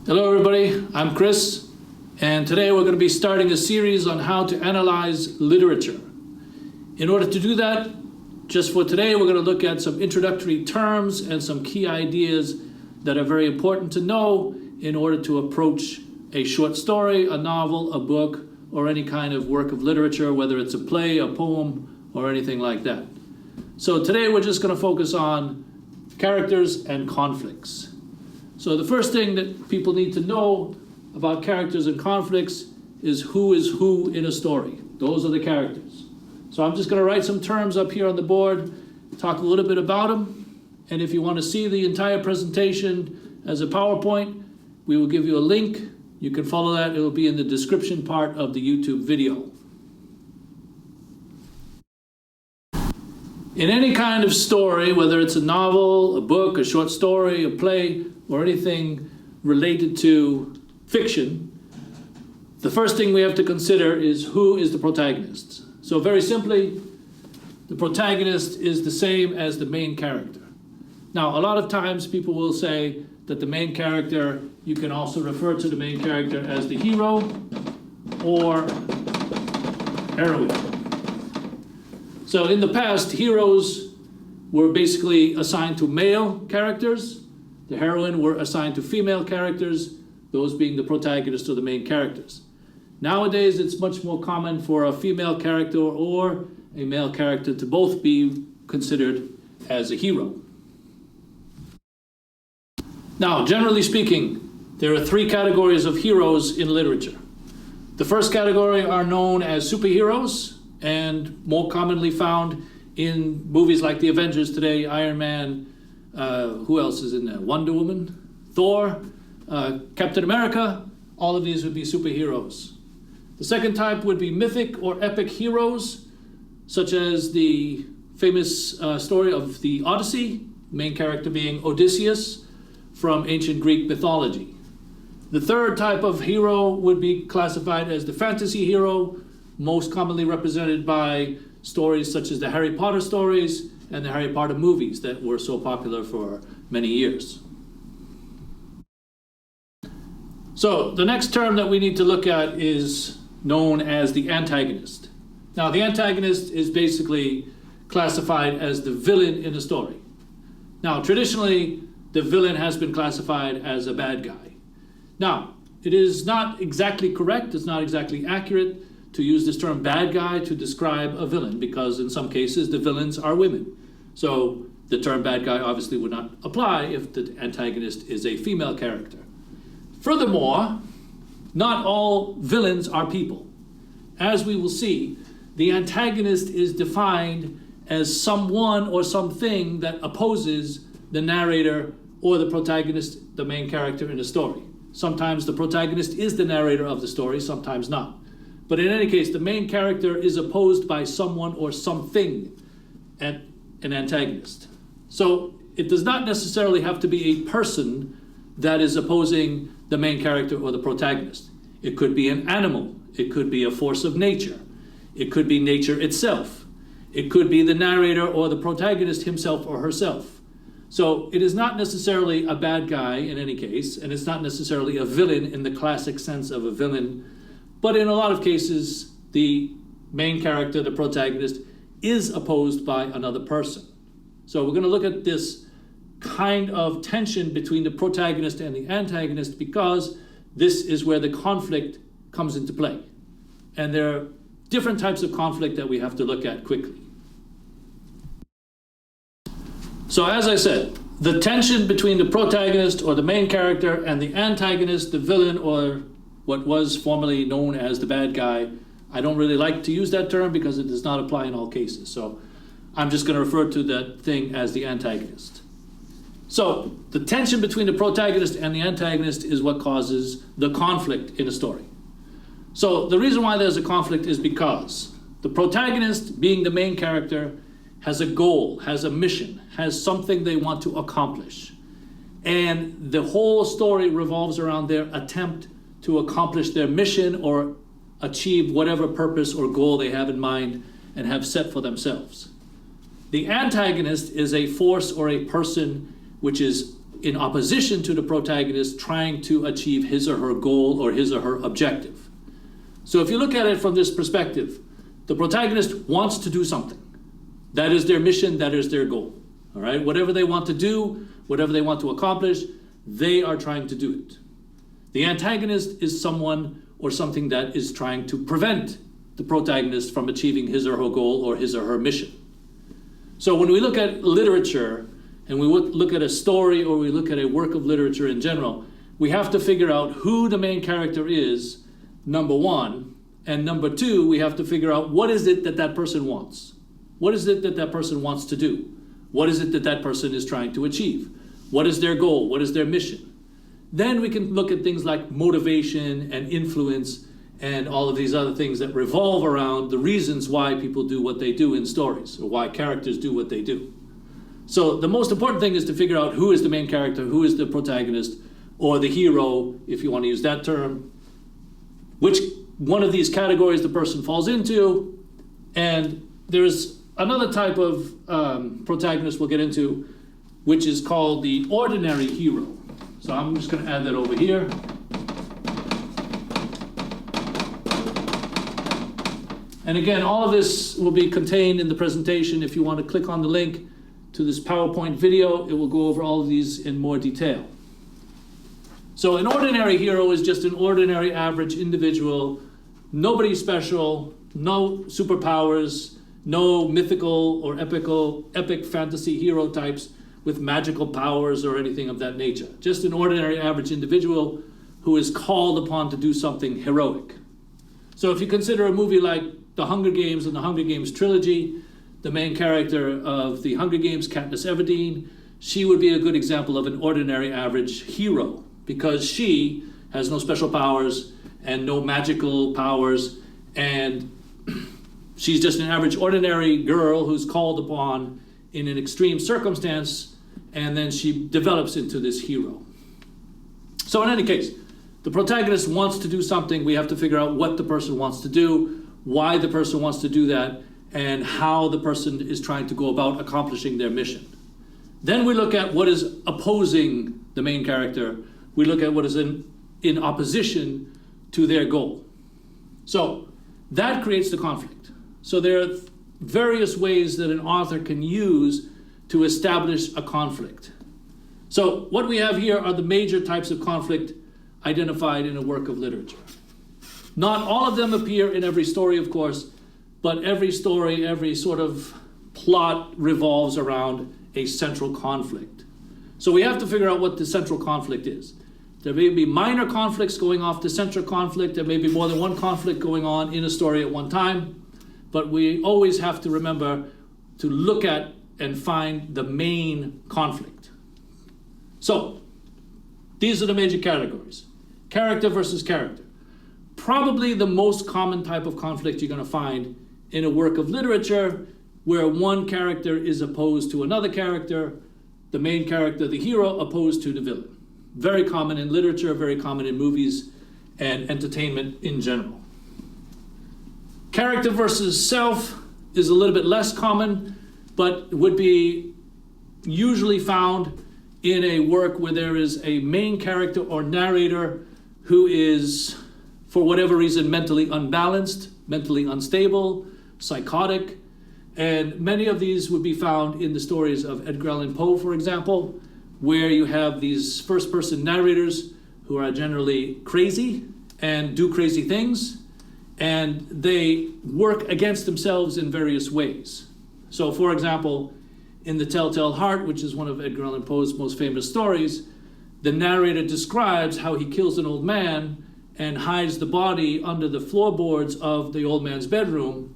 Hello everybody, I'm Chris, and today we're going to be starting a series on how to analyze literature. In order to do that, just for today, we're going to look at some introductory terms and some key ideas that are very important to know in order to approach a short story, a novel, a book, or any kind of work of literature, whether it's a play, a poem, or anything like that. So today we're just going to focus on characters and conflicts. So the first thing that people need to know about characters and conflicts is who in a story. Those are the characters. So I'm just going to write some terms up here on the board, talk a little bit about them, and if you want to see the entire presentation as a PowerPoint, we will give you a link. You can follow that. It will be in the description part of the YouTube video. In any kind of story, whether it's a novel, a book, a short story, a play, or anything related to fiction, the first thing we have to consider is who is the protagonist. So very simply, the protagonist is the same as the main character. Now, a lot of times people will say that the main character, you can also refer to the main character as the hero or heroine. So in the past, heroes were basically assigned to male characters. The heroine were assigned to female characters, those being the protagonist or the main characters. Nowadays, it's much more common for a female character or a male character to both be considered as a hero. Now, generally speaking, there are three categories of heroes in literature. The first category are known as superheroes, and more commonly found in movies like the Avengers today, Iron Man, who else is in there? Wonder Woman, Thor, Captain America. All of these would be superheroes. The second type would be mythic or epic heroes, such as the famous story of the Odyssey, main character being Odysseus from ancient Greek mythology. The third type of hero would be classified as the fantasy hero, most commonly represented by stories such as the Harry Potter stories and the Harry Potter movies that were so popular for many years. So the next term that we need to look at is known as the antagonist. Now, the antagonist is basically classified as the villain in a story. Now, traditionally, the villain has been classified as a bad guy. Now, it is not exactly correct, it's not exactly accurate to use this term bad guy to describe a villain, because in some cases the villains are women. So the term bad guy obviously would not apply if the antagonist is a female character. Furthermore, not all villains are people. As we will see, the antagonist is defined as someone or something that opposes the narrator or the protagonist, the main character in a story. Sometimes the protagonist is the narrator of the story, sometimes not. But in any case, the main character is opposed by someone or something, an antagonist. So it does not necessarily have to be a person that is opposing the main character or the protagonist. It could be an animal. It could be a force of nature. It could be nature itself. It could be the narrator or the protagonist himself or herself. So it is not necessarily a bad guy in any case, and it's not necessarily a villain in the classic sense of a villain. But in a lot of cases, the main character, the protagonist, is opposed by another person. So we're going to look at this kind of tension between the protagonist and the antagonist, because this is where the conflict comes into play. And there are different types of conflict that we have to look at quickly. So as I said, the tension between the protagonist or the main character and the antagonist, the villain, or what was formerly known as the bad guy. I don't really like to use that term because it does not apply in all cases. So I'm just going to refer to that thing as the antagonist. So the tension between the protagonist and the antagonist is what causes the conflict in a story. So the reason why there's a conflict is because the protagonist, being the main character, has a goal, has a mission, has something they want to accomplish. And the whole story revolves around their attempt to accomplish their mission or achieve whatever purpose or goal they have in mind and have set for themselves. The antagonist is a force or a person which is in opposition to the protagonist trying to achieve his or her goal or his or her objective. So if you look at it from this perspective, the protagonist wants to do something. That is their mission, that is their goal. All right, whatever they want to do, whatever they want to accomplish, they are trying to do it. The antagonist is someone or something that is trying to prevent the protagonist from achieving his or her goal or his or her mission. So when we look at literature, and we look at a story or we look at a work of literature in general, we have to figure out who the main character is, number one, and number two, we have to figure out what is it that that person wants. What is it that that person wants to do? What is it that that person is trying to achieve? What is their goal? What is their mission? Then we can look at things like motivation and influence and all of these other things that revolve around the reasons why people do what they do in stories, or why characters do what they do. So the most important thing is to figure out who is the main character, who is the protagonist, or the hero, if you want to use that term, which one of these categories the person falls into. And there's another type of protagonist we'll get into, which is called the ordinary hero. So I'm just going to add that over here. And again, all of this will be contained in the presentation. If you want to click on the link to this PowerPoint video, it will go over all of these in more detail. So an ordinary hero is just an ordinary average individual, nobody special, no superpowers, no mythical or epic fantasy hero types with magical powers or anything of that nature. Just an ordinary average individual who is called upon to do something heroic. So if you consider a movie like The Hunger Games and the Hunger Games trilogy, the main character of the Hunger Games, Katniss Everdeen, she would be a good example of an ordinary average hero because she has no special powers and no magical powers, and she's just an average ordinary girl who's called upon in an extreme circumstance, and then she develops into this hero. So in any case, the protagonist wants to do something. We have to figure out what the person wants to do, why the person wants to do that, and how the person is trying to go about accomplishing their mission. Then we look at what is opposing the main character. We look at what is in opposition to their goal. So that creates the conflict. So there are various ways that an author can use to establish a conflict. So what we have here are the major types of conflict identified in a work of literature. Not all of them appear in every story, of course, but every story, every sort of plot revolves around a central conflict. So we have to figure out what the central conflict is. There may be minor conflicts going off the central conflict. There may be more than one conflict going on in a story at one time. But we always have to remember to look at and find the main conflict. So these are the major categories. Character versus character. Probably the most common type of conflict you're going to find in a work of literature where one character is opposed to another character, the main character, the hero, opposed to the villain. Very common in literature, very common in movies and entertainment in general. Character versus self is a little bit less common, but would be usually found in a work where there is a main character or narrator who is, for whatever reason, mentally unbalanced, mentally unstable, psychotic. And many of these would be found in the stories of Edgar Allan Poe, for example, where you have these first-person narrators who are generally crazy and do crazy things, and they work against themselves in various ways. So, for example, in The Telltale Heart, which is one of Edgar Allan Poe's most famous stories, the narrator describes how he kills an old man and hides the body under the floorboards of the old man's bedroom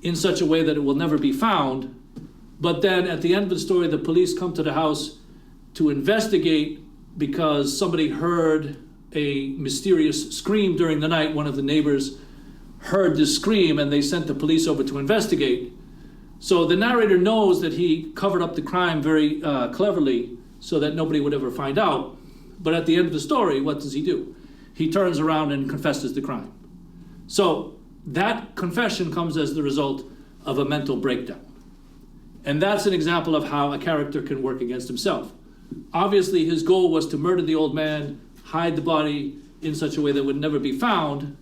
in such a way that it will never be found. But then at the end of the story, the police come to the house to investigate because somebody heard a mysterious scream during the night. One of the neighbors heard this scream and they sent the police over to investigate. So the narrator knows that he covered up the crime very cleverly so that nobody would ever find out. But at the end of the story, what does he do? He turns around and confesses the crime. So that confession comes as the result of a mental breakdown. And that's an example of how a character can work against himself. Obviously, his goal was to murder the old man, hide the body in such a way that it would never be found,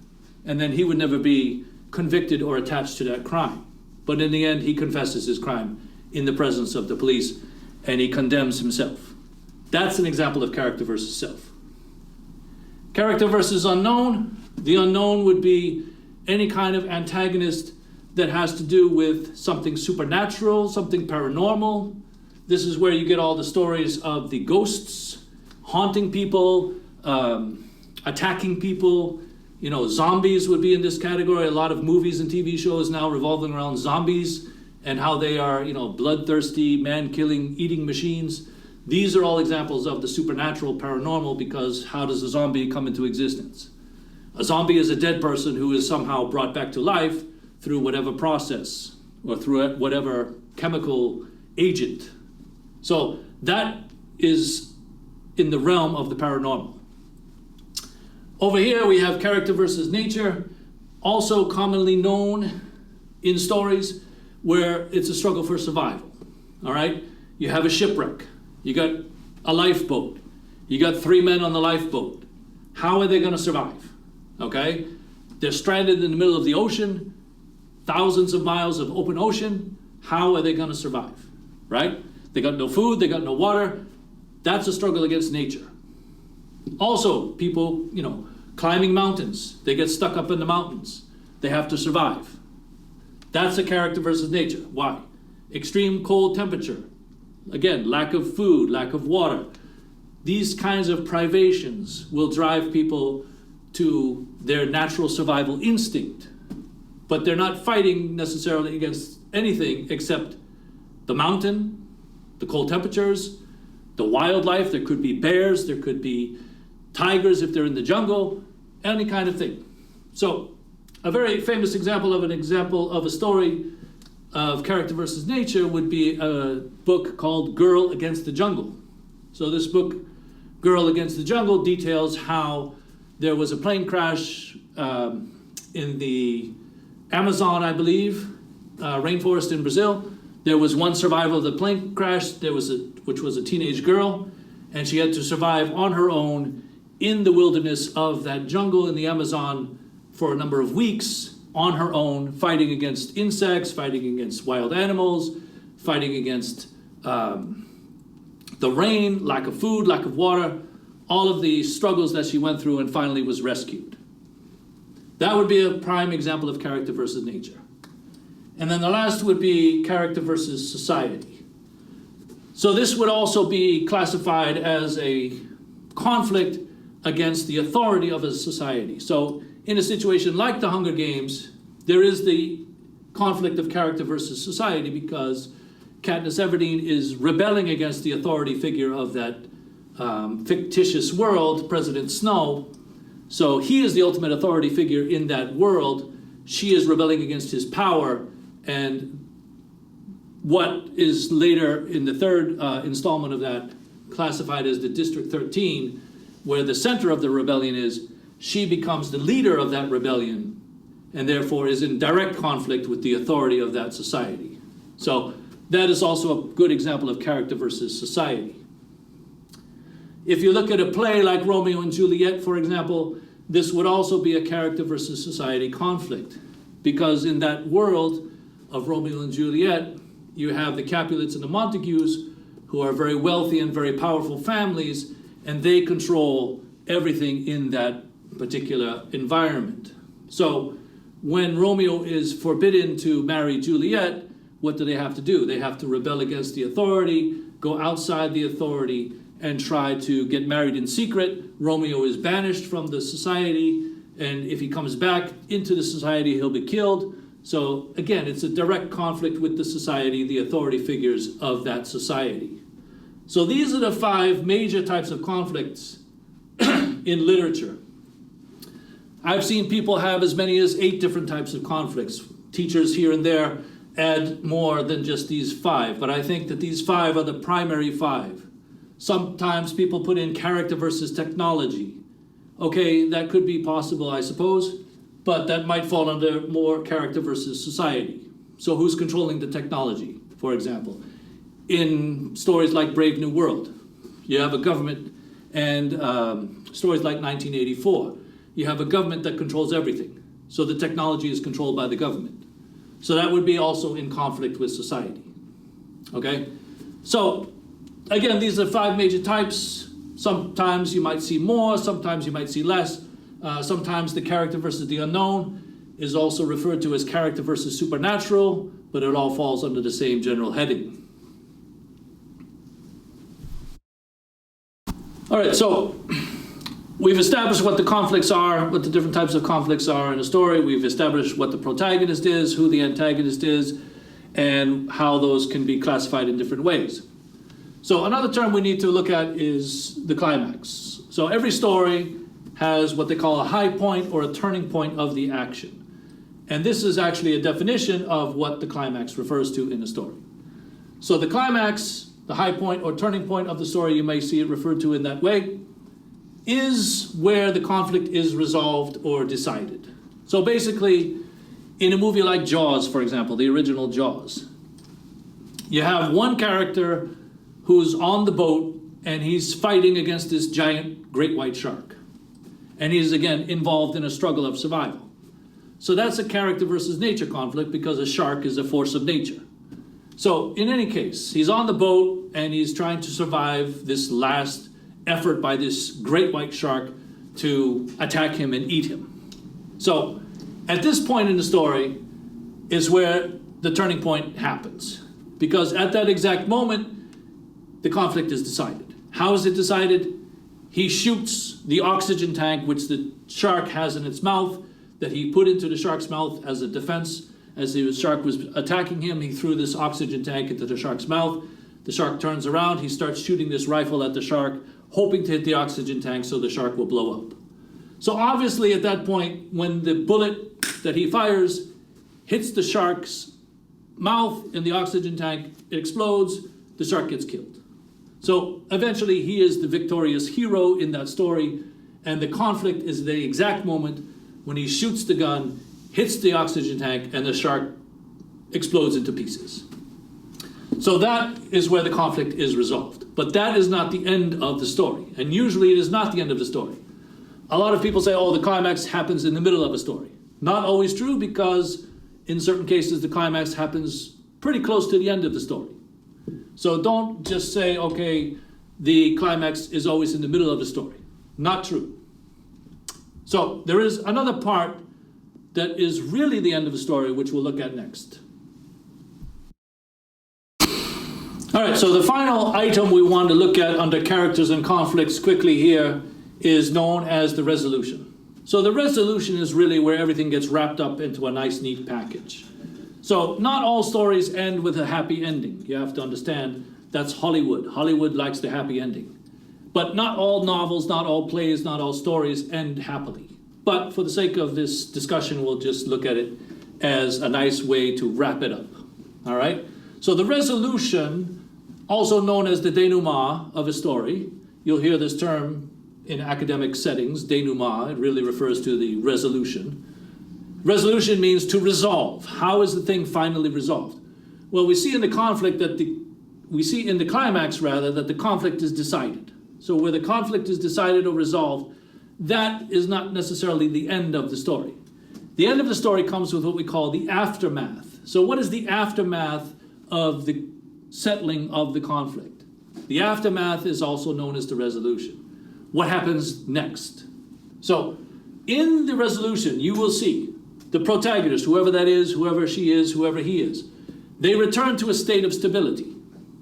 and then he would never be convicted or attached to that crime. But in the end, he confesses his crime in the presence of the police, and he condemns himself. That's an example of character versus self. Character versus unknown. The unknown would be any kind of antagonist that has to do with something supernatural, something paranormal. This is where you get all the stories of the ghosts haunting people, attacking people. You know, zombies would be in this category. A lot of movies and TV shows now revolving around zombies and how they are, you know, bloodthirsty, man-killing, eating machines. These are all examples of the supernatural, paranormal, because how does a zombie come into existence? A zombie is a dead person who is somehow brought back to life through whatever process or through whatever chemical agent. So that is in the realm of the paranormal. Over here we have character versus nature, also commonly known in stories where it's a struggle for survival. All right? You have a shipwreck. You got a lifeboat. You got 3 men on the lifeboat. How are they going to survive? Okay? They're stranded in the middle of the ocean, thousands of miles of open ocean. How are they going to survive? Right? They got no food, they got no water. That's a struggle against nature. Also, people, you know, climbing mountains. They get stuck up in the mountains. They have to survive. That's a character versus nature. Why? Extreme cold temperature. Again, lack of food, lack of water. These kinds of privations will drive people to their natural survival instinct. But they're not fighting necessarily against anything except the mountain, the cold temperatures, the wildlife. There could be bears, there could be tigers if they're in the jungle, any kind of thing. So a very famous example of a story of character versus nature would be a book called Girl Against the Jungle. So this book, Girl Against the Jungle, details how there was a plane crash in the Amazon, I believe, rainforest in Brazil. There was one survivor of the plane crash, which was a teenage girl, and she had to survive on her own in the wilderness of that jungle in the Amazon for a number of weeks on her own, fighting against insects, fighting against wild animals, fighting against the rain, lack of food, lack of water, all of the struggles that she went through, and finally was rescued. That would be a prime example of character versus nature. And then the last would be character versus society. So this would also be classified as a conflict against the authority of a society. So in a situation like the Hunger Games, there is the conflict of character versus society because Katniss Everdeen is rebelling against the authority figure of that fictitious world, President Snow. So he is the ultimate authority figure in that world. She is rebelling against his power, and what is later in the third installment of that classified as the District 13, where the center of the rebellion is, she becomes the leader of that rebellion and therefore is in direct conflict with the authority of that society. So that is also a good example of character versus society. If you look at a play like Romeo and Juliet, for example, this would also be a character versus society conflict, because in that world of Romeo and Juliet, you have the Capulets and the Montagues, who are very wealthy and very powerful families, and they control everything in that particular environment. So when Romeo is forbidden to marry Juliet, what do they have to do? They have to rebel against the authority, go outside the authority, and try to get married in secret. Romeo is banished from the society, and if he comes back into the society, he'll be killed. So again, it's a direct conflict with the society, the authority figures of that society. So these are the 5 major types of conflicts in literature. I've seen people have as many as 8 different types of conflicts. Teachers here and there add more than just these 5, but I think that these 5 are the primary 5. Sometimes people put in character versus technology. Okay, that could be possible, I suppose, but that might fall under more character versus society. So who's controlling the technology, for example? In stories like Brave New World, You have a government, and stories like 1984, you have a government that controls everything. So the technology is controlled by the government. So that would be also in conflict with society. Okay? So, again, these are 5 major types. Sometimes you might see more, sometimes you might see less. Sometimes the character versus the unknown is also referred to as character versus supernatural, but it all falls under the same general heading. All right, so we've established what the conflicts are, what the different types of conflicts are in a story. We've established what the protagonist is, who the antagonist is, and how those can be classified in different ways. So another term we need to look at is the climax. So every story has what they call a high point or a turning point of the action. And this is actually a definition of what the climax refers to in a story. So the climax, the high point or turning point of the story, you may see it referred to in that way, is where the conflict is resolved or decided. So basically, in a movie like Jaws, for example, the original Jaws, you have one character who's on the boat and he's fighting against this giant great white shark. And he's, again, involved in a struggle of survival. So that's a character versus nature conflict because a shark is a force of nature. So in any case, he's on the boat and he's trying to survive this last effort by this great white shark to attack him and eat him. So at this point in the story is where the turning point happens. Because at that exact moment, the conflict is decided. How is it decided? He shoots the oxygen tank which the shark has in its mouth, that he put into the shark's mouth as a defense. As the shark was attacking him, he threw this oxygen tank into the shark's mouth. The shark turns around, he starts shooting this rifle at the shark, hoping to hit the oxygen tank so the shark will blow up. So obviously at that point, when the bullet that he fires hits the shark's mouth in the oxygen tank, it explodes, the shark gets killed. So eventually he is the victorious hero in that story, and the conflict is the exact moment when he shoots the gun, hits the oxygen tank, and the shark explodes into pieces. So that is where the conflict is resolved. But that is not the end of the story. And usually it is not the end of the story. A lot of people say, oh, the climax happens in the middle of a story. Not always true, because in certain cases the climax happens pretty close to the end of the story. So don't just say, okay, the climax is always in the middle of the story. Not true. So there is another part that is really the end of the story, which we'll look at next. All right, so the final item we want to look at under characters and conflicts quickly here is known as the resolution. So the resolution is really where everything gets wrapped up into a nice, neat package. So not all stories end with a happy ending. You have to understand that's Hollywood. Hollywood likes the happy ending. But not all novels, not all plays, not all stories end happily. But for the sake of this discussion, we'll just look at it as a nice way to wrap it up. All right? So the resolution, also known as the denouement of a story, you'll hear this term in academic settings, denouement. It really refers to the resolution. Resolution means to resolve. How is the thing finally resolved? Well, we see in the conflict that in the climax rather, that the conflict is decided. So where the conflict is decided or resolved, that is not necessarily the end of the story. The end of the story comes with what we call the aftermath. So what is the aftermath of the settling of the conflict? The aftermath is also known as the resolution. What happens next? So in the resolution, you will see the protagonist, whoever that is, whoever she is, whoever he is, they return to a state of stability.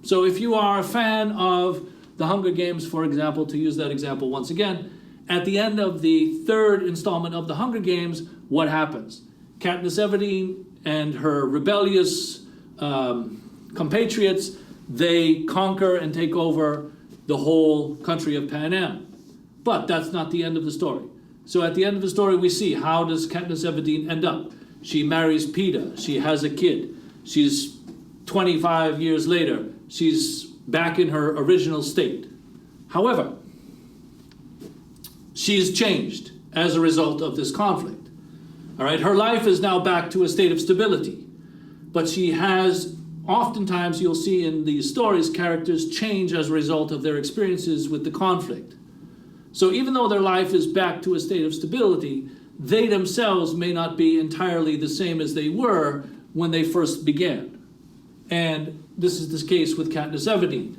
So if you are a fan of The Hunger Games, for example, to use that example once again, at the end of the third installment of The Hunger Games, what happens? Katniss Everdeen and her rebellious compatriots, they conquer and take over the whole country of Panem. But that's not the end of the story. So at the end of the story, we see, how does Katniss Everdeen end up? She marries Peeta. She has a kid. She's 25 years later. She's back in her original state. However, she's changed as a result of this conflict. All right, her life is now back to a state of stability. But she has oftentimes you'll see in these stories characters change as a result of their experiences with the conflict. So even though their life is back to a state of stability, they themselves may not be entirely the same as they were when they first began. And this is the case with Katniss Everdeen.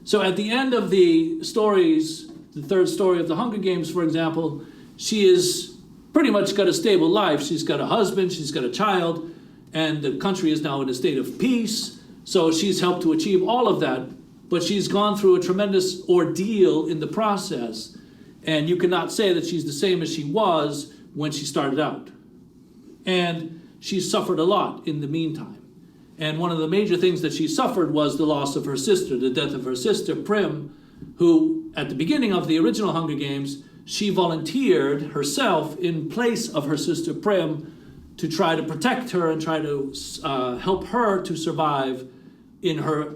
So at the end of the stories, the third story of the Hunger Games, for example, she is pretty much got a stable life. She's got a husband, she's got a child, and the country is now in a state of peace. So she's helped to achieve all of that, but she's gone through a tremendous ordeal in the process, and you cannot say that she's the same as she was when she started out. And she suffered a lot in the meantime. And one of the major things that she suffered was the loss of her sister, the death of her sister, Prim, who, at the beginning of the original Hunger Games, she volunteered herself in place of her sister Prim to try to protect her and try to help her to survive in her,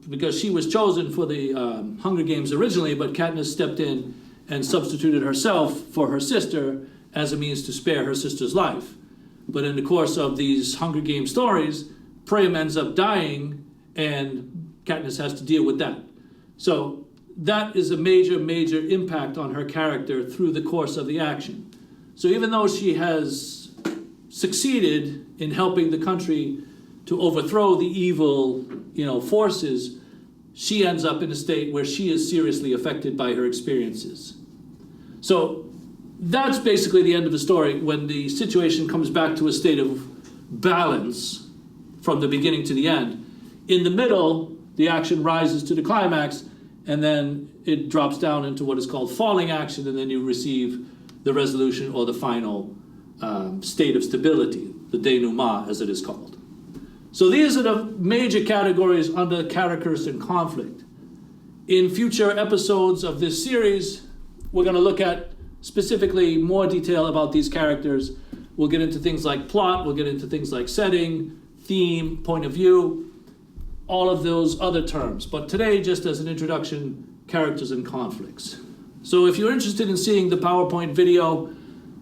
because she was chosen for the Hunger Games originally, but Katniss stepped in and substituted herself for her sister as a means to spare her sister's life. But in the course of these Hunger Games stories, Prim ends up dying, and Katniss has to deal with that. So that is a major, major impact on her character through the course of the action. So even though she has succeeded in helping the country to overthrow the evil, forces, she ends up in a state where she is seriously affected by her experiences. So that's basically the end of the story, when the situation comes back to a state of balance from the beginning to the end. In the middle, the action rises to the climax, and then it drops down into what is called falling action, and then you receive the resolution or the final state of stability, the denouement as it is called. So these are the major categories under characters and conflict. In future episodes of this series, we're going to look at specifically more detail about these characters. We'll get into things like plot, we'll get into things like setting, theme, point of view, all of those other terms. But today, just as an introduction, characters and conflicts. So if you're interested in seeing the PowerPoint video,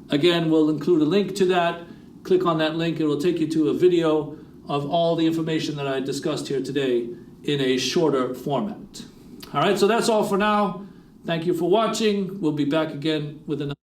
again, we'll include a link to that. Click on that link, it will take you to a video of all the information that I discussed here today in a shorter format. All right, so that's all for now. Thank you for watching. We'll be back again with another.